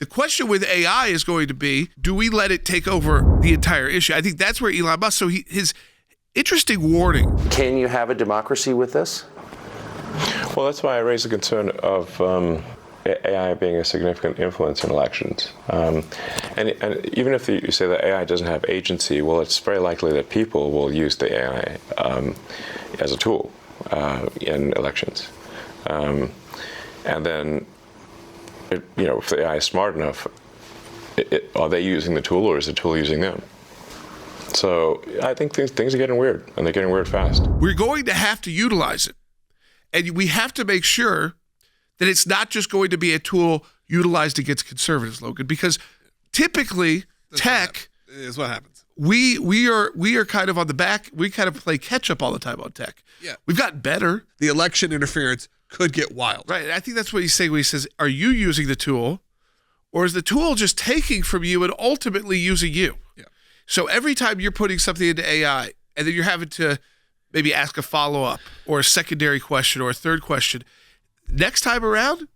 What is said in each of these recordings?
The question with AI is going to be, do we let it take over the entire issue? I think that's where Elon Musk, so his interesting warning. Can you have a democracy with this? Well, that's why I raised the concern of AI being a significant influence in elections. And even if you say that AI doesn't have agency, well, it's very likely that people will use the AI as a tool in elections. And then, if the AI is smart enough, are they using the tool or is the tool using them? So I think things are getting weird, and they're getting weird fast. We're going to have to utilize it. And we have to make sure that it's not just going to be a tool utilized against conservatives, Logan, because typically tech is what happens. We are kind of on the back. We kind of play catch up all the time on tech. Yeah. We've gotten better. The election interference could get wild. Right. And I think that's what he's saying when he says, are you using the tool or is the tool just taking from you and ultimately using you? Yeah. So every time you're putting something into AI and then you're having to maybe ask a follow-up or a secondary question or a third question, next time around,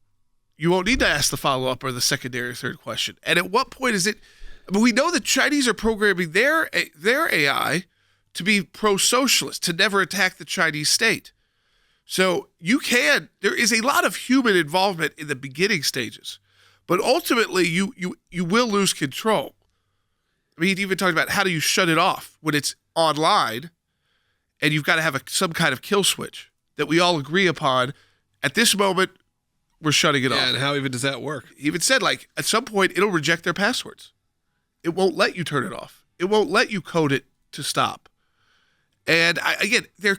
you won't need to ask the follow-up or the secondary or third question. And at what point is it, I mean, we know the Chinese are programming their AI to be pro-socialist, to never attack the Chinese state. So there is a lot of human involvement in the beginning stages, but ultimately you will lose control. I mean, he even talked about how do you shut it off when it's online and you've got to have some kind of kill switch that we all agree upon. At this moment, we're shutting it off. And how even does that work? He even said, at some point, it'll reject their passwords. It won't let you turn it off. It won't let you code it to stop. And they're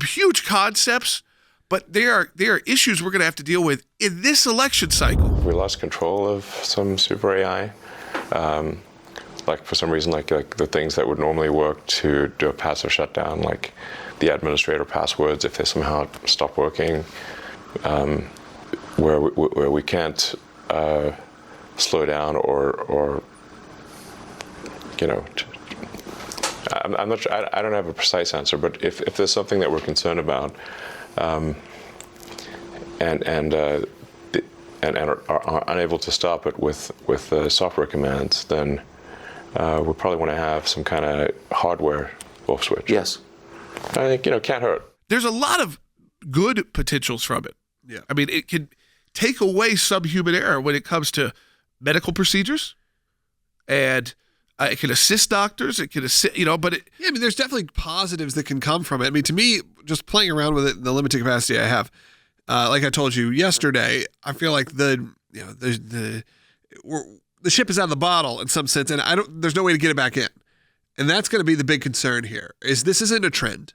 huge concepts, but they are issues we're going to have to deal with in this election cycle. We lost control of some super AI. For some reason, like the things that would normally work to do a passive shutdown, like the administrator passwords, if they somehow stop working, where we can't slow down or I'm not sure. I don't have a precise answer, but if there's something that we're concerned about, and are unable to stop it with software commands, then we probably want to have some kind of hardware off switch. Yes. I think, can't hurt. There's a lot of good potentials from it. Yeah. I mean, it can take away some human error when it comes to medical procedures, and it can assist doctors. It can assist, but it. Yeah, I mean, there's definitely positives that can come from it. I mean, to me, just playing around with it in the limited capacity I have, like I told you yesterday, I feel like the ship is out of the bottle in some sense, and there's no way to get it back in. And that's going to be the big concern here, is this isn't a trend.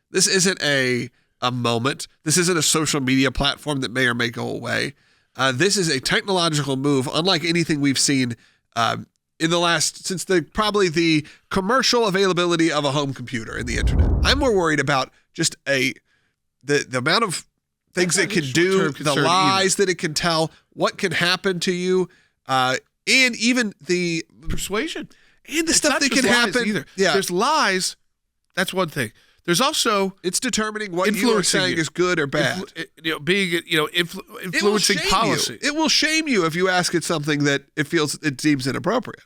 This isn't a moment. This isn't a social media platform that may or may go away. This is a technological move unlike anything we've seen in the last, since probably the commercial availability of a home computer and the internet. I'm more worried about just the amount of things it can do, the lies that it can tell, what can happen to you, and even the persuasion and the stuff that can happen. Either. Yeah, there's lies. That's one thing. There's also it's determining what you are saying is good or bad. Influencing policy. It will shame you if you ask it something that it deems inappropriate.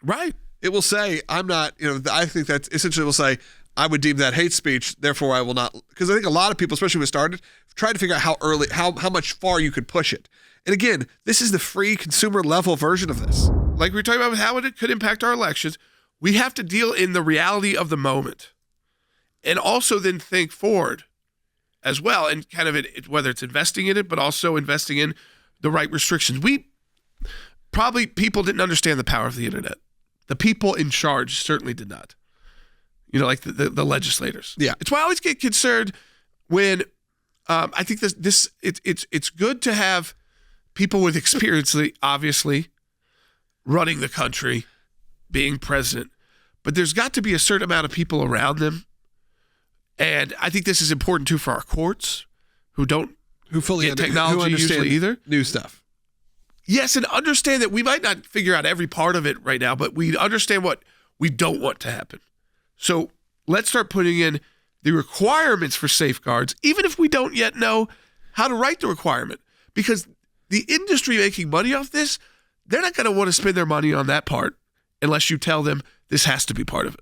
Right. It will say, I'm not, I think that essentially will say, I would deem that hate speech, therefore I will not, because I think a lot of people, especially when it started, tried to figure out how much far you could push it. And again, this is the free consumer level version of this. Like we were talking about how it could impact our elections, we have to deal in the reality of the moment. And also then think forward as well, and kind of whether it's investing in it, but also investing in the right restrictions. People didn't understand the power of the internet. The people in charge certainly did not. Like the legislators. Yeah, it's why I always get concerned when I think it's good to have people with experience, obviously, running the country, being president, but there's got to be a certain amount of people around them. And I think this is important too for our courts, who fully get technology usually either. New stuff. Yes, and understand that we might not figure out every part of it right now, but we understand what we don't want to happen. So let's start putting in the requirements for safeguards, even if we don't yet know how to write the requirement. Because the industry making money off this, they're not going to want to spend their money on that part unless you tell them this has to be part of it.